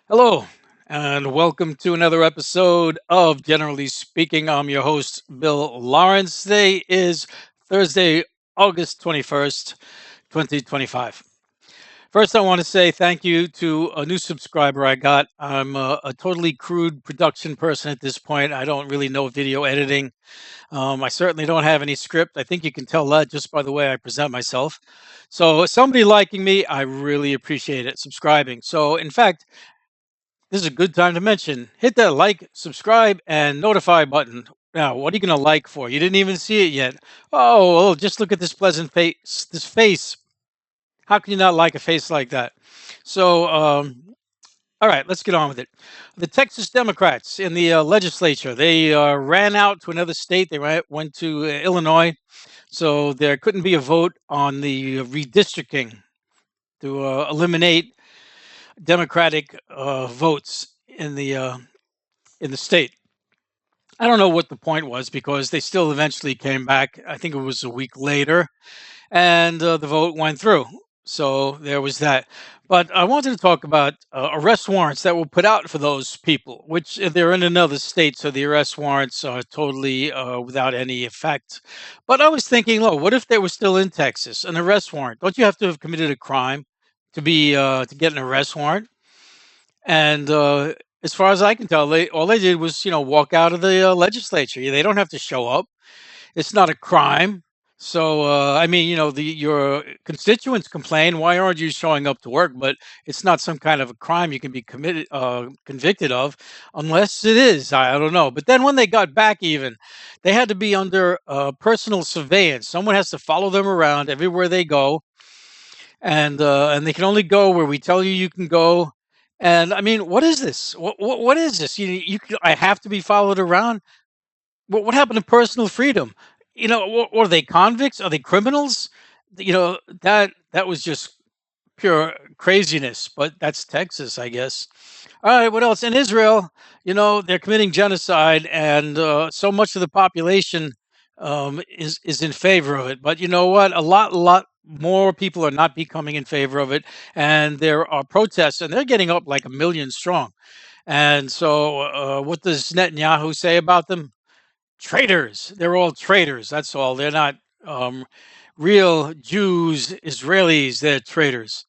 Hello, and welcome to another episode of Generally Speaking. I'm your host, Bill Lawrence. Today is Thursday, August 21st, 2025. First, I want to say thank you to a new subscriber I got. I'm a totally crude production person at this point. I don't really know video editing. I certainly don't have any script. I think you can tell that just by the way I present myself. So, somebody liking me, I really appreciate it. Subscribing. So, in fact, this is a good time to mention. Hit that like, subscribe, and notify button. Now, what are you going to like for? You didn't even see it yet. Oh, well, just look at this pleasant face. This face. How can you not like a face like that? So, all right, let's get on with it. The Texas Democrats in the legislature, they ran out to another state. Went to Illinois. So there couldn't be a vote on the redistricting to eliminate Democratic votes in the state. I don't know what the point was because they still eventually came back. I think it was a week later, and the vote went through. So there was that. But I wanted to talk about arrest warrants that were put out for those people, which they're in another state, so the arrest warrants are totally without any effect. But I was thinking, look, what if they were still in Texas? An arrest warrant? Don't you have to have committed a crime to get an arrest warrant? And as far as I can tell, they all they did was walk out of the legislature. They don't have to show up. It's not a crime. So I mean, your constituents complain. Why aren't you showing up to work? But it's not some kind of a crime you can be convicted of, unless it is. I don't know. But then when they got back, even they had to be under personal surveillance. Someone has to follow them around everywhere they go, and they can only go where we tell you can go. And I mean, what is this? What is this? I have to be followed around. What happened to personal freedom? What are they, convicts? Are they criminals? That was just pure craziness. But that's Texas, I guess. All right, what else? In Israel, they're committing genocide, and so much of the population is in favor of it. But you know what? A lot more people are not becoming in favor of it, and there are protests, and they're getting up like 1 million strong. And so, what does Netanyahu say about them? Traitors. They're all traitors. That's all. They're not real Jews, Israelis. They're traitors.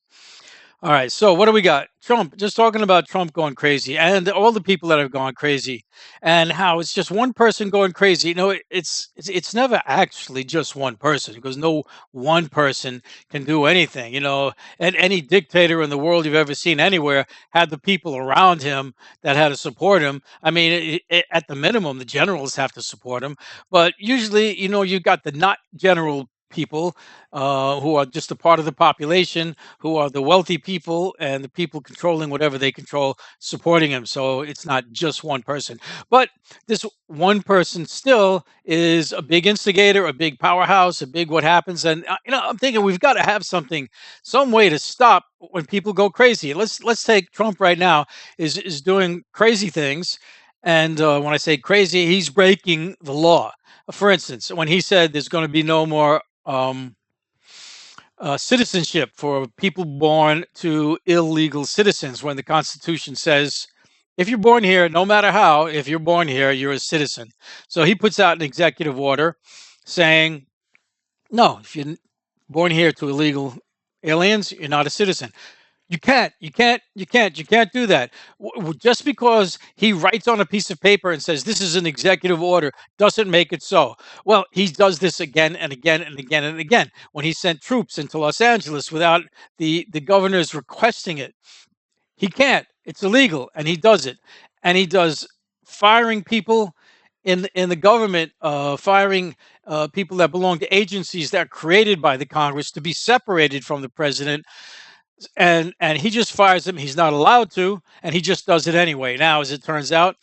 All right. So what do we got? Trump. Just talking about Trump going crazy, and all the people that have gone crazy, and how it's just one person going crazy. It's never actually just one person because no one person can do anything. And any dictator in the world you've ever seen anywhere had the people around him that had to support him. I mean, at the minimum, the generals have to support him, but usually, you got the not general people who are just a part of the population, who are the wealthy people and the people controlling whatever they control, supporting him. So it's not just one person. But this one person still is a big instigator, a big powerhouse, a big what happens. And I'm thinking we've got to have something, some way to stop when people go crazy. Let's take Trump right now is doing crazy things. And when I say crazy, he's breaking the law. For instance, when he said there's going to be no more citizenship for people born to illegal citizens, when the Constitution says if you're born here, no matter how, if you're born here, you're a citizen. So he puts out an executive order saying, no, if you're born here to illegal aliens, you're not a citizen. You can't do that. Just because he writes on a piece of paper and says this is an executive order doesn't make it so. Well, he does this again and again and again and again. When he sent troops into Los Angeles without the governors requesting it, he can't. It's illegal, and he does it. And he does firing people in the government, firing people that belong to agencies that are created by the Congress to be separated from the president, and he just fires him. He's not allowed to, and he just does it anyway. Now, as it turns out,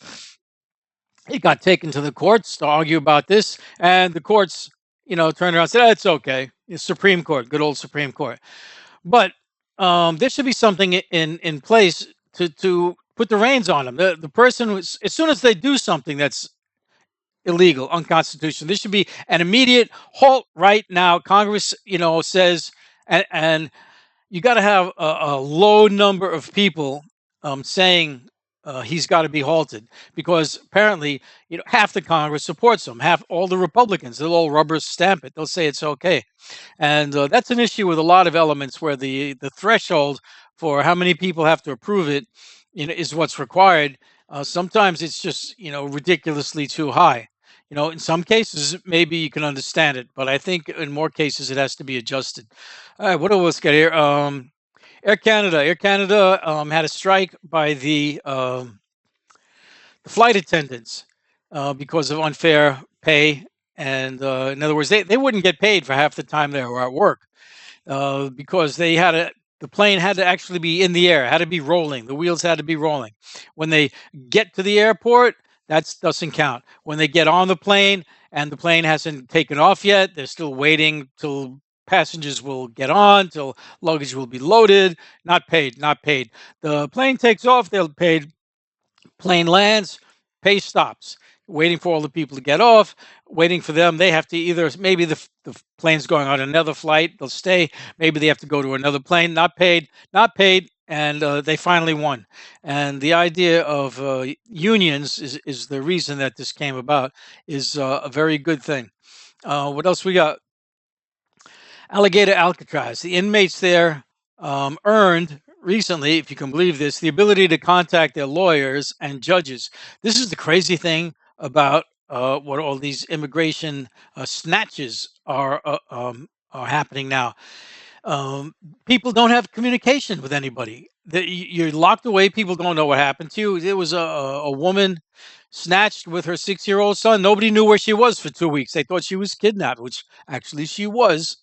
he got taken to the courts to argue about this, and the courts, turned around and said, it's okay. The Supreme Court, good old Supreme Court. But there should be something in place to put the reins on him. The person was, as soon as they do something that's illegal, unconstitutional, there should be an immediate halt right now. Congress, says, and you got to have a low number of people saying he's got to be halted because apparently, half the Congress supports him, half all the Republicans, they'll all rubber stamp it. They'll say it's okay, and that's an issue with a lot of elements where the threshold for how many people have to approve it, is what's required. Sometimes it's just ridiculously too high. In some cases maybe you can understand it, but I think in more cases it has to be adjusted. All right, what else get here? Air Canada. Air Canada had a strike by the flight attendants because of unfair pay. And in other words, they wouldn't get paid for half the time they were at work because the plane had to actually be in the air, had to be rolling. The wheels had to be rolling. When they get to the airport, that doesn't count. When they get on the plane and the plane hasn't taken off yet, they're still waiting till passengers will get on, till luggage will be loaded. Not paid, not paid. The plane takes off, they're paid. Plane lands, pay stops. Waiting for all the people to get off, waiting for them. They have to either, maybe the plane's going on another flight, they'll stay. Maybe they have to go to another plane, not paid, not paid. And they finally won. And the idea of unions is the reason that this came about, is a very good thing. What else we got? Alligator Alcatraz. The inmates there earned recently, if you can believe this, the ability to contact their lawyers and judges. This is the crazy thing about what all these immigration snatches are happening now. Um, People don't have communication with anybody. You're locked away. People don't know what happened to you. There was a woman snatched with her 6-year-old son. Nobody knew where she was for 2 weeks. They thought she was kidnapped, which actually she was.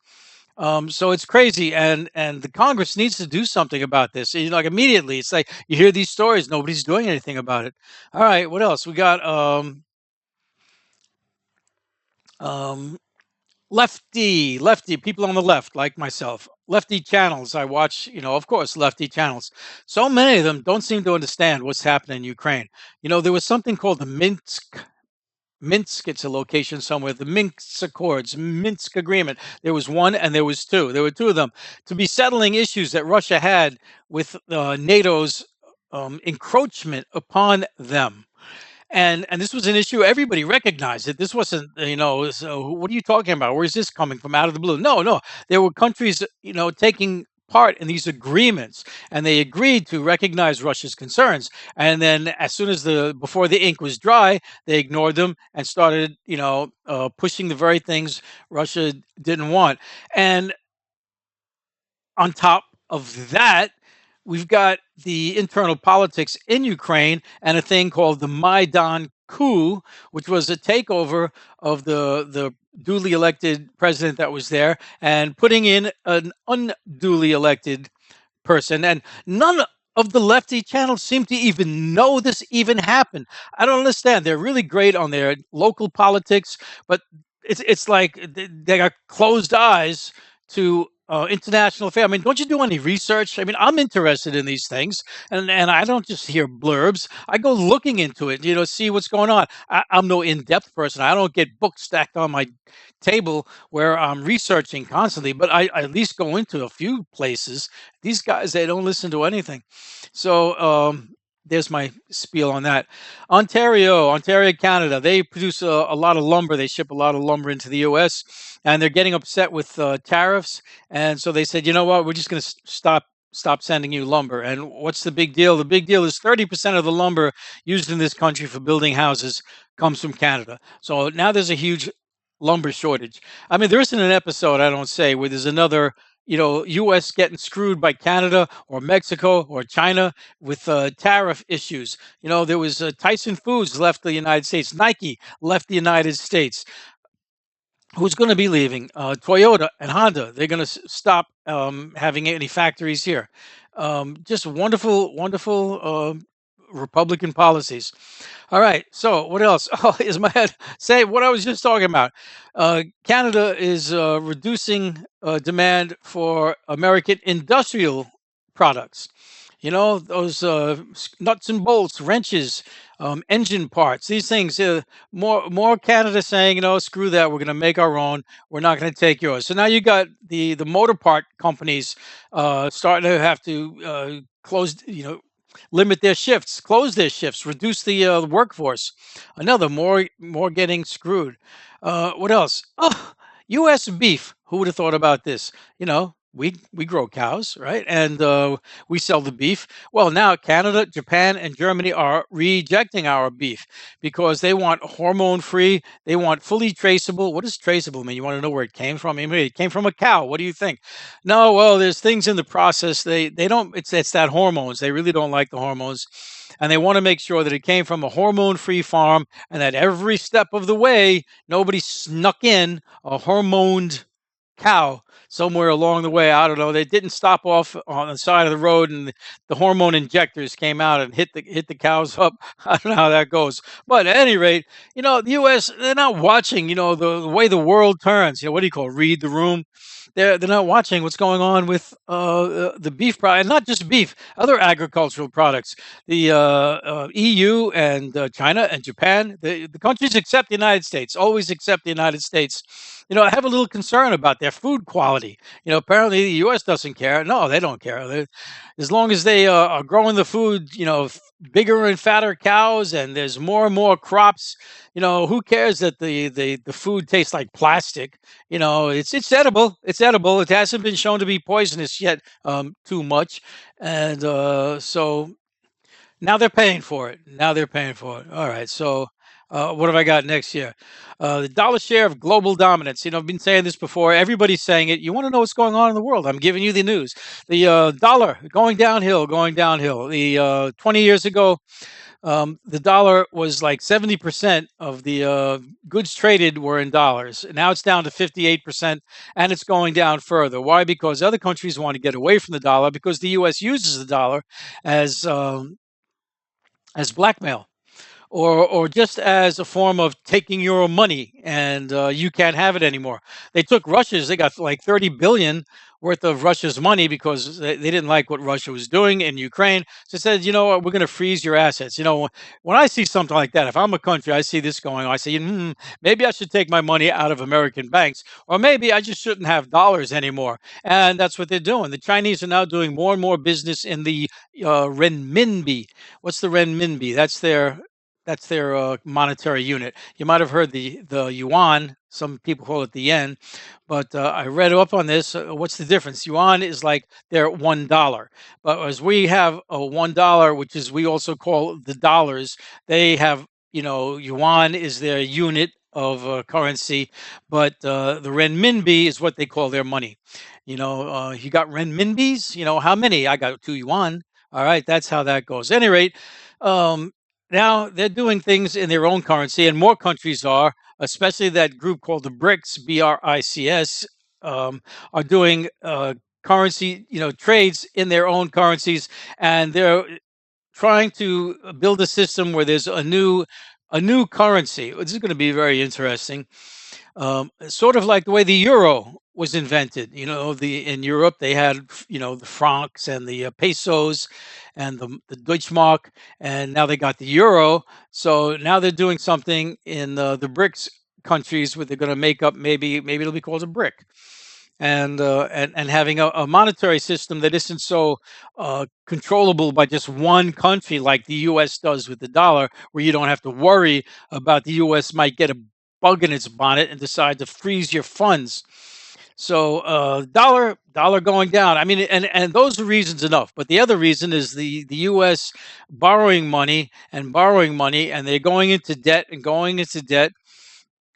So it's crazy, and the Congress needs to do something about this. Like immediately, it's like you hear these stories, nobody's doing anything about it. All right, what else we got? Um, lefty people on the left, like myself, lefty channels. I watch, of course, lefty channels. So many of them don't seem to understand what's happening in Ukraine. There was something called the Minsk, it's a location somewhere. The Minsk Accords, Minsk Agreement. There was one and there was two. There were two of them to be settling issues that Russia had with NATO's encroachment upon them. And this was an issue everybody recognized it. This wasn't, so what are you talking about? Where's this coming from out of the blue? No, no. There were countries, taking part in these agreements, and they agreed to recognize Russia's concerns. And then as soon as before the ink was dry, they ignored them and started, pushing the very things Russia didn't want. And on top of that, we've got the internal politics in Ukraine and a thing called the Maidan coup, which was a takeover of the duly elected president that was there and putting in an unduly elected person. And none of the lefty channels seem to even know this even happened. I don't understand. They're really great on their local politics, but it's like they got closed eyes to international affairs. I mean, don't you do any research? I mean, I'm interested in these things, and I don't just hear blurbs. I go looking into it, see what's going on. I'm no in-depth person. I don't get books stacked on my table where I'm researching constantly, but I at least go into a few places. These guys, they don't listen to anything. So there's my spiel on that. Ontario, Canada, they produce a lot of lumber. They ship a lot of lumber into the U.S., and they're getting upset with tariffs. And so they said, you know what, we're just going to stop sending you lumber. And what's the big deal? The big deal is 30% of the lumber used in this country for building houses comes from Canada. So now there's a huge lumber shortage. I mean, there isn't an episode, I don't say, where there's another, U.S. getting screwed by Canada or Mexico or China with tariff issues. There was Tyson Foods left the United States. Nike left the United States. Who's going to be leaving? Toyota and Honda. They're going to stop having any factories here. Just wonderful, wonderful Republican policies. All right. So what else? Oh, is my head say what I was just talking about? Canada is reducing demand for American industrial products. Those nuts and bolts, wrenches, engine parts, these things. More Canada saying, screw that. We're going to make our own. We're not going to take yours. So now you got the motor part companies starting to have to close. limit their shifts, close their shifts, reduce the workforce. Another more getting screwed. What else? Oh, U.S. beef. Who would have thought about this? We grow cows, right? And we sell the beef. Well, now Canada, Japan, and Germany are rejecting our beef because they want hormone free. They want fully traceable. What does traceable mean? You want to know where it came from? I mean, it came from a cow. What do you think? No, well, there's things in the process. They don't. It's that hormones. They really don't like the hormones, and they want to make sure that it came from a hormone-free farm, and that every step of the way, nobody snuck in a hormoned cow somewhere along the way. I don't know. They didn't stop off on the side of the road, and the hormone injectors came out and hit the cows up. I don't know how that goes, but at any rate, the U.S. they're not watching. The way the world turns. What do you call it? Read the room. They're not watching what's going on with the beef product, and not just beef, other agricultural products. The EU and China and Japan, the countries except the United States, always accept the United States. I have a little concern about their food quality. Apparently the U.S. doesn't care. No, they don't care. As long as they are growing the food, bigger and fatter cows, and there's more and more crops. Who cares that the food tastes like plastic? It's edible. It's edible. It hasn't been shown to be poisonous yet, too much, and so now they're paying for it. Now they're paying for it. All right. So, what have I got next year? The dollar share of global dominance. I've been saying this before. Everybody's saying it. You want to know what's going on in the world? I'm giving you the news. The dollar going downhill, going downhill. The 20 years ago, the dollar was like 70% of the goods traded were in dollars. Now it's down to 58%, and it's going down further. Why? Because other countries want to get away from the dollar because the U.S. uses the dollar as blackmail, or just as a form of taking your money, and you can't have it anymore. They got like 30 billion worth of Russia's money because they didn't like what Russia was doing in Ukraine. So it said, what, we're going to freeze your assets. When I see something like that, if I'm a country, I see this going on, I say, maybe I should take my money out of American banks, or maybe I just shouldn't have dollars anymore. And that's what they're doing. The Chinese are now doing more and more business in the renminbi. What's the renminbi? That's their monetary unit. You might have heard the yuan. Some people call it the yen, but I read up on this. What's the difference? Yuan is like their $1, but as we have a $1, which is we also call the dollars, they have yuan is their unit of currency, but the renminbi is what they call their money. You got renminbis. How many? I got 2 yuan. All right, that's how that goes. At any rate, um, now they're doing things in their own currency, and more countries are, especially that group called the BRICS, BRICS, are doing currency, trades in their own currencies, and they're trying to build a system where there's a new currency. This is going to be very interesting. Sort of like the way the euro was invented. In Europe they had the francs and the pesos and the Deutschmark, and now they got the euro. So now they're doing something in the BRICS countries where they're going to make up, maybe it'll be called a brick, and having a monetary system that isn't so controllable by just one country like the U.S. does with the dollar, where you don't have to worry about the U.S. might get a bug in its bonnet and decide to freeze your funds. So dollar going down. I mean, and those are reasons enough. But the other reason is the U.S. borrowing money, and they're going into debt and going into debt.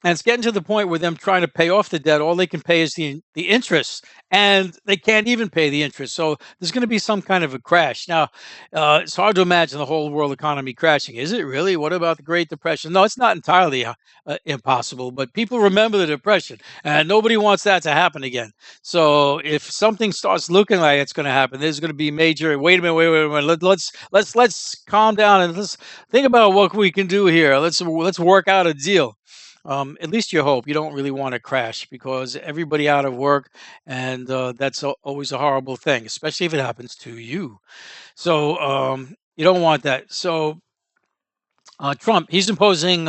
And it's getting to the point where them trying to pay off the debt, all they can pay is the interest, and they can't even pay the interest. So there's going to be some kind of a crash. Now, it's hard to imagine the whole world economy crashing. Is it really? What about the Great Depression? No, it's not entirely impossible, but people remember the Depression, and nobody wants that to happen again. So if something starts looking like it's going to happen, there's going to be major. Wait a minute, wait a minute. Let's calm down and let's think about what we can do here. Let's work out a deal. At least you hope. You don't really want to crash because everybody out of work, and that's always a horrible thing, especially if it happens to you. So you don't want that. So Trump, he's imposing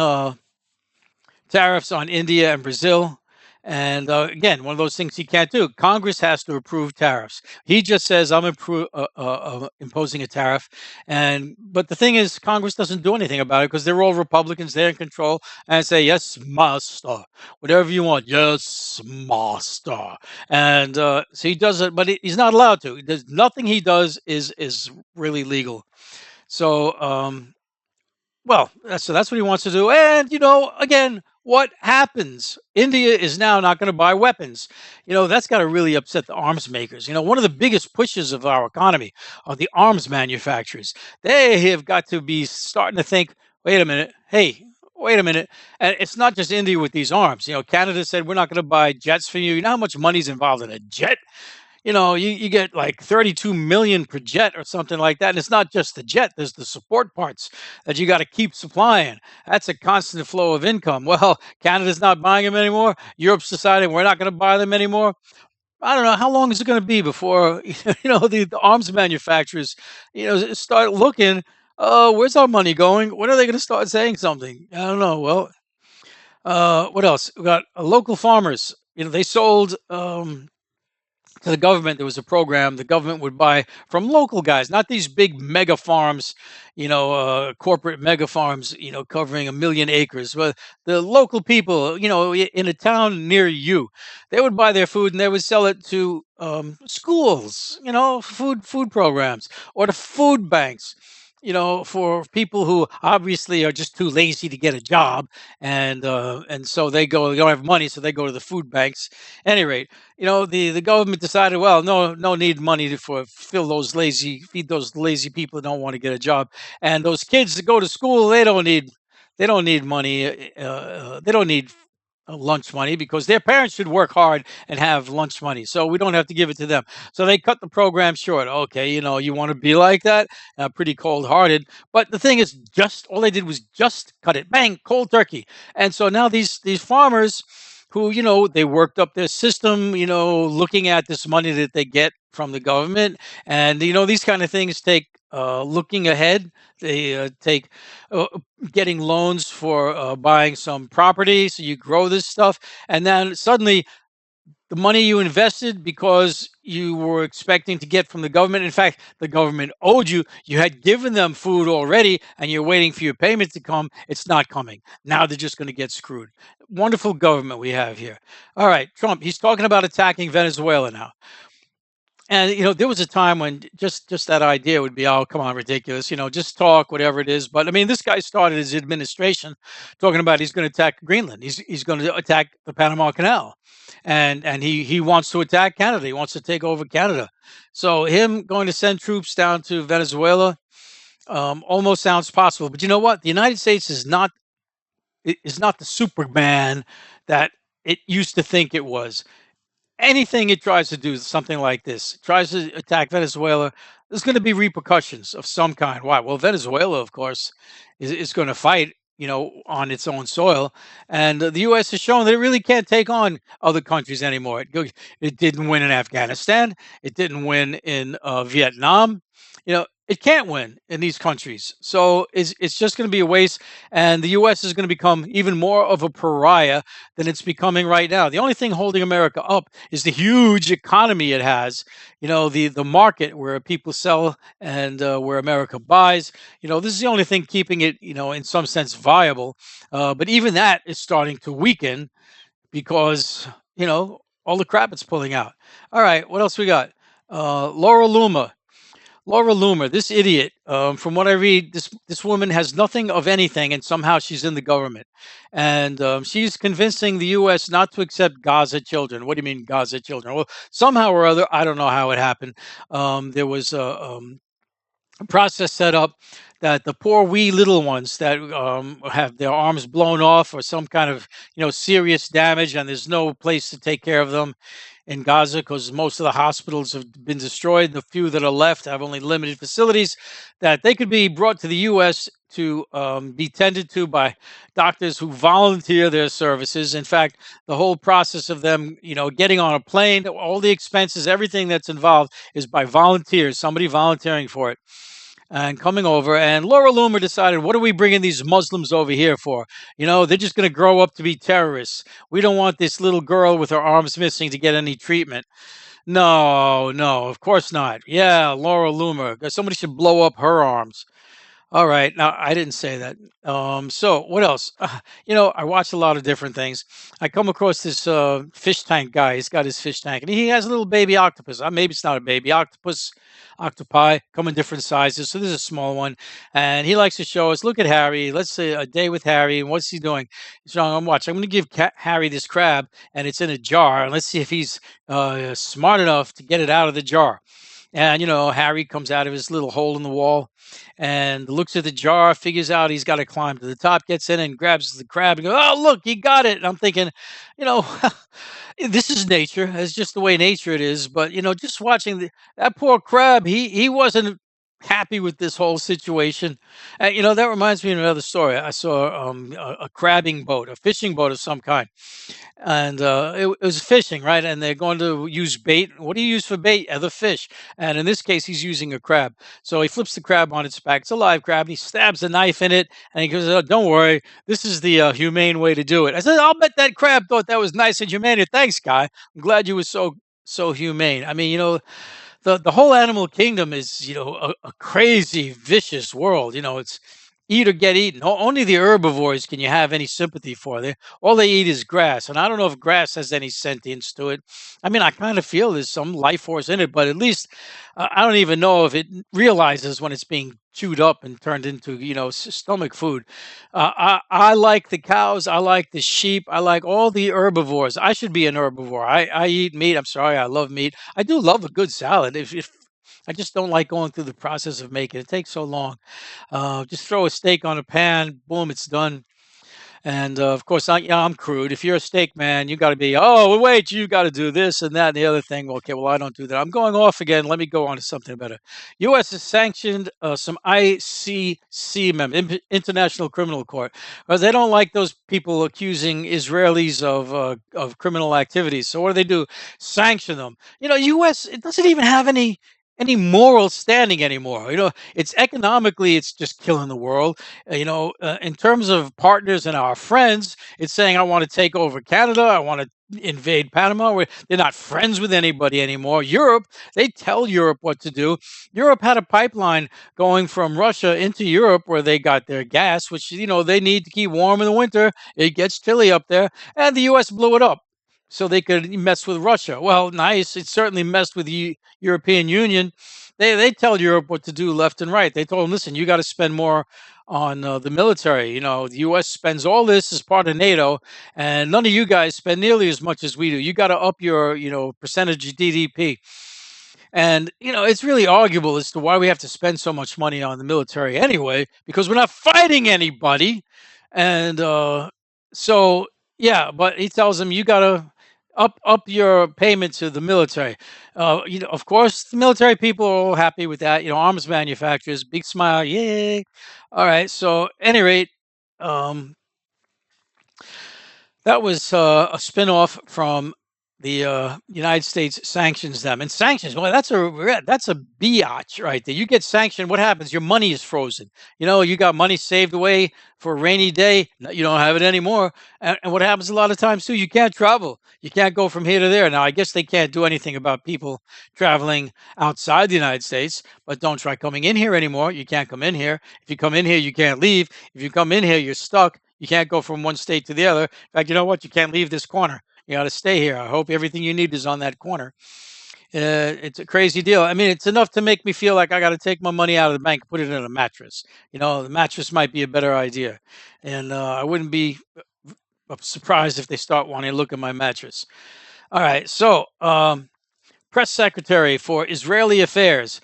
tariffs on India and Brazil, And again, one of those things he can't do. Congress has to approve tariffs. He just says, "I'm imposing a tariff," and but the thing is, Congress doesn't do anything about it because they're all Republicans. They're in control and say, "Yes, master, whatever you want, yes, master." And so he does it, but he's not allowed to. There's nothing he does is really legal. So well, so that's what he wants to do. And, again, what happens? India is now not going to buy weapons. That's got to really upset the arms makers. One of the biggest pushes of our economy are the arms manufacturers. They have got to be starting to think, wait a minute, hey, wait a minute. And it's not just India with these arms. Canada said, we're not going to buy jets for you. You know how much money's involved in a jet? You get like 32 million per jet or something like that. And it's not just the jet, there's the support parts that you got to keep supplying. That's a constant flow of income. Well, Canada's not buying them anymore. Europe's deciding we're not going to buy them anymore. I don't know how long is it going to be before the arms manufacturers start looking. Where's our money going? When are they going to start saying something? I don't know. Well, what else? We got local farmers. They sold to the government. There was a program the government would buy from local guys, not these big mega farms, corporate mega farms, covering 1 million acres, but the local people, in a town near you. They would buy their food and they would sell it to schools, food programs, or to food banks, for people who obviously are just too lazy to get a job, and so they don't have money, so they go to the food banks. At any rate, the government decided, well, no need money for feed those lazy people that don't want to get a job, and those kids that go to school, they don't need money. They don't need lunch money because their parents should work hard and have lunch money, so we don't have to give it to them. So they cut the program short. Okay, you want to be like that, pretty cold hearted. But the thing is, just all they did was just cut it, bang, cold turkey. And so now these farmers who they worked up their system, looking at this money that they get from the government, and these kind of things take looking ahead. They take uh, getting loans for buying some property, so you grow this stuff, and then suddenly the money you invested because you were expecting to get from the government. In fact, the government owed you. You had given them food already, and you're waiting for your payment to come. It's not coming. Now they're just going to get screwed. Wonderful government we have here. All right, Trump, he's talking about attacking Venezuela now. And there was a time when just that idea would be, oh, come on, ridiculous. Just talk, whatever it is. But I mean, this guy started his administration talking about he's going to attack Greenland. He's going to attack the Panama Canal, and he wants to attack Canada. He wants to take over Canada. So him going to send troops down to Venezuela almost sounds possible. But you know what? The United States is not the Superman that it used to think it was. Anything it tries to do something like this, tries to attack Venezuela, there's going to be repercussions of some kind. Why? Well, Venezuela, of course, is going to fight, on its own soil, and the U.S. has shown that it really can't take on other countries anymore. It didn't win in Afghanistan. It didn't win in Vietnam. It can't win in these countries. So it's just going to be a waste, and the U.S. is going to become even more of a pariah than it's becoming right now. The only thing holding America up is the huge economy it has. The market where people sell and where America buys. This is the only thing keeping it, in some sense viable. But even that is starting to weaken because all the crap it's pulling out. All right, what else we got? Laura Luma. Laura Loomer, this idiot. From what I read, this woman has nothing of anything, and somehow she's in the government, and she's convincing the U.S. not to accept Gaza children. What do you mean Gaza children? Well, somehow or other, I don't know how it happened. There was a process set up that the poor wee little ones that have their arms blown off or some kind of serious damage, and there's no place to take care of them in Gaza because most of the hospitals have been destroyed. The few that are left have only limited facilities, that they could be brought to the U.S. to be tended to by doctors who volunteer their services. In fact, the whole process of them, getting on a plane, all the expenses, everything that's involved is by volunteers, somebody volunteering for it. and coming over. And Laura Loomer decided, what are we bringing these Muslims over here for? They're just going to grow up to be terrorists. We don't want this little girl with her arms missing to get any treatment. No, no, of course not. Yeah, Laura Loomer. Somebody should blow up her arms. All right. Now, I didn't say that. So what else? I watch a lot of different things. I come across this fish tank guy. He's got his fish tank, and he has a little baby octopus. Maybe it's not a baby octopus. Octopi come in different sizes. So this is a small one, and he likes to show us. Look at Harry. Let's say a day with Harry. And what's he doing? So I'm watching. I'm going to give Harry this crab, and it's in a jar, and let's see if he's smart enough to get it out of the jar. And Harry comes out of his little hole in the wall and looks at the jar, figures out he's got to climb to the top, gets in and grabs the crab and goes, "Oh, look, he got it." And I'm thinking, you know, this is nature. It's just the way nature it is. But just watching that poor crab, he wasn't happy with this whole situation. That reminds me of another story. I saw a crabbing boat, a fishing boat of some kind, and it was fishing, right? And they're going to use bait. What do you use for bait? The fish. And in this case, he's using a crab. So he flips the crab on its back. It's a live crab. And he stabs a knife in it, and he goes, "Oh, don't worry, this is the humane way to do it." I said, "I'll bet that crab thought that was nice and humane. Thanks, guy. I'm glad you were so humane." I mean, the whole animal kingdom is a crazy vicious world. It's eat or get eaten. Only the herbivores can you have any sympathy for. All they eat is grass, and I don't know if grass has any sentience to it. I mean, I kind of feel there's some life force in it, but at least I don't even know if it realizes when it's being chewed up and turned into stomach food. I like the cows, I like the sheep, I like all the herbivores. I should be an herbivore. I eat meat. I'm sorry, I love meat. I do love a good salad. If I just don't like going through the process of making it. It takes so long. Just throw a steak on a pan, boom, it's done. And of course, I'm crude. If you're a steak man, you got to be, oh, well, wait, you got to do this and that and the other thing. Well, okay, well, I don't do that. I'm going off again. Let me go on to something better. U.S. has sanctioned some ICC members, International Criminal Court, because they don't like those people accusing Israelis of criminal activities. So what do they do? Sanction them. U.S. it doesn't even have any moral standing anymore. It's economically, it's just killing the world. In terms of partners and our friends, it's saying, I want to take over Canada. I want to invade Panama. They're not friends with anybody anymore. Europe, they tell Europe what to do. Europe had a pipeline going from Russia into Europe where they got their gas, which, they need to keep warm in the winter. It gets chilly up there. And the U.S. blew it up so they could mess with Russia. Well, nice. It certainly messed with the European Union. They tell Europe what to do left and right. They told them, listen, you got to spend more on the military. The U.S. spends all this as part of NATO, and none of you guys spend nearly as much as we do. You got to up your percentage of GDP. And it's really arguable as to why we have to spend so much money on the military anyway, because we're not fighting anybody. And so yeah, but he tells them you got to up your payment to the military. Of course, the military people are all happy with that. Arms manufacturers, big smile, yay! All right. So, at any rate, um, that was a spinoff from the United States sanctions them. And sanctions, well, that's a biatch right there. You get sanctioned, what happens? Your money is frozen. You got money saved away for a rainy day. You don't have it anymore. And what happens a lot of times too? You can't travel. You can't go from here to there. Now, I guess they can't do anything about people traveling outside the United States, but don't try coming in here anymore. You can't come in here. If you come in here, you can't leave. If you come in here, you're stuck. You can't go from one state to the other. In fact, you know what? You can't leave this corner. You got to stay here. I hope everything you need is on that corner. It's a crazy deal. I mean, it's enough to make me feel like I got to take my money out of the bank, put it in a mattress. The mattress might be a better idea. And I wouldn't be surprised if they start wanting to look at my mattress. All right. So, press secretary for Israeli affairs.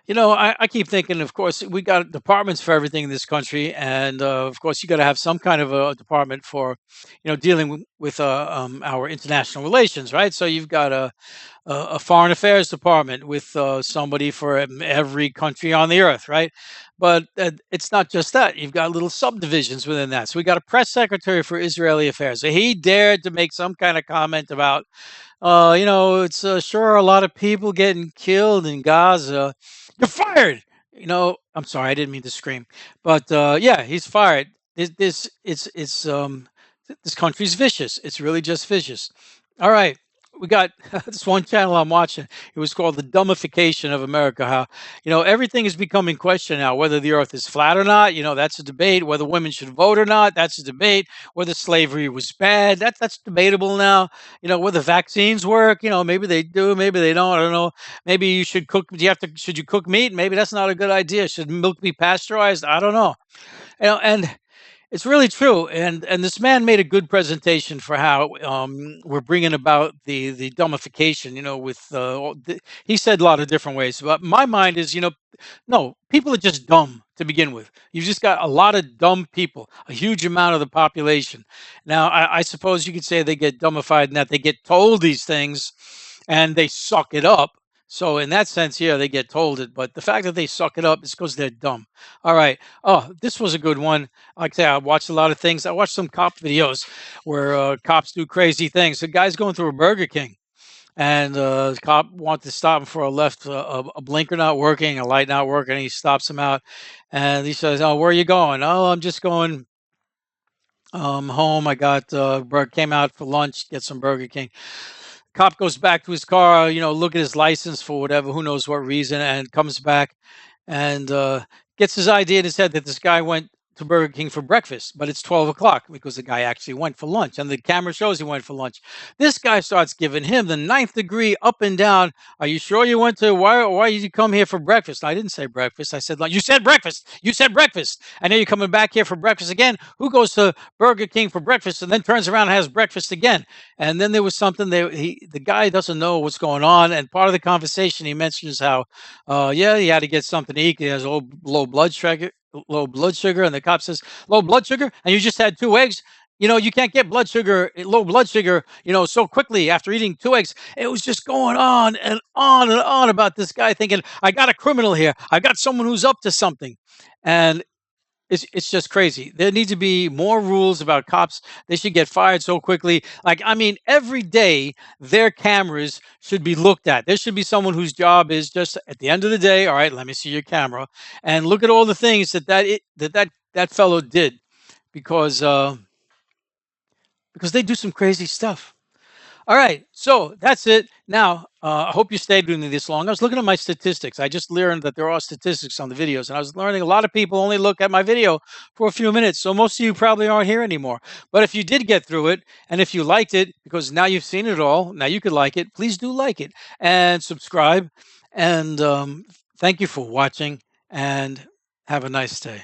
I keep thinking, of course, we got departments for everything in this country, and of course, you got to have some kind of a department for, dealing with our international relations, right? So you've got a foreign affairs department with somebody for every country on the earth, right? But it's not just that. You've got little subdivisions within that. So we got a press secretary for Israeli affairs. So he dared to make some kind of comment about, it's sure a lot of people getting killed in Gaza. You're fired. I'm sorry, I didn't mean to scream, but yeah, he's fired. This country's vicious. It's really just vicious. All right, we got this one channel I'm watching. It was called the dumbification of America. How everything is becoming question now. Whether the Earth is flat or not, that's a debate. Whether women should vote or not, that's a debate. Whether slavery was bad, that's debatable now. Whether vaccines work, maybe they do, maybe they don't. I don't know. Maybe you should cook. Should you cook meat? Maybe that's not a good idea. Should milk be pasteurized? I don't know. And it's really true. And this man made a good presentation for how we're bringing about the dumbification. With he said a lot of different ways. But my mind is, no, people are just dumb to begin with. You've just got a lot of dumb people, a huge amount of the population. Now, I suppose you could say they get dumbified in that they get told these things and they suck it up. So in that sense, yeah, they get told it. But the fact that they suck it up is because they're dumb. All right. Oh, this was a good one. Like I say, I watched a lot of things. I watched some cop videos where cops do crazy things. The guy's going through a Burger King, and the cop wants to stop him for a left, a blinker not working, a light not working. And he stops him out, and he says, "Oh, where are you going?" "Oh, I'm just going home. I got came out for lunch, get some Burger King." Cop goes back to his car, look at his license for whatever, who knows what reason, and comes back and gets his idea in his head that this guy went to Burger King for breakfast, but it's 12 o'clock because the guy actually went for lunch, and the camera shows he went for lunch. This guy starts giving him the ninth degree up and down. Are you sure you went to, why did you come here for breakfast? I didn't say breakfast. I said lunch. You said breakfast. You said breakfast. And now you're coming back here for breakfast again. Who goes to Burger King for breakfast and then turns around and has breakfast again? And then there was something there. The guy doesn't know what's going on. And part of the conversation, he mentions how, yeah, he had to get something to eat. He has low blood sugar. Low blood sugar, and the cop says, "Low blood sugar, and you just had 2 eggs. You can't get low blood sugar, so quickly after eating 2 eggs." It was just going on and on and on about this guy thinking, "I got a criminal here. I got someone who's up to something," and it's just crazy. There needs to be more rules about cops. They should get fired so quickly. Like, I mean, every day their cameras should be looked at. There should be someone whose job is just at the end of the day, all right, let me see your camera and look at all the things that fellow did because they do some crazy stuff. All right, so that's it. Now, I hope you stayed with me this long. I was looking at my statistics. I just learned that there are statistics on the videos, and I was learning a lot of people only look at my video for a few minutes. So most of you probably aren't here anymore. But if you did get through it, and if you liked it, because now you've seen it all, now you could like it. Please do like it and subscribe. And thank you for watching. And have a nice day.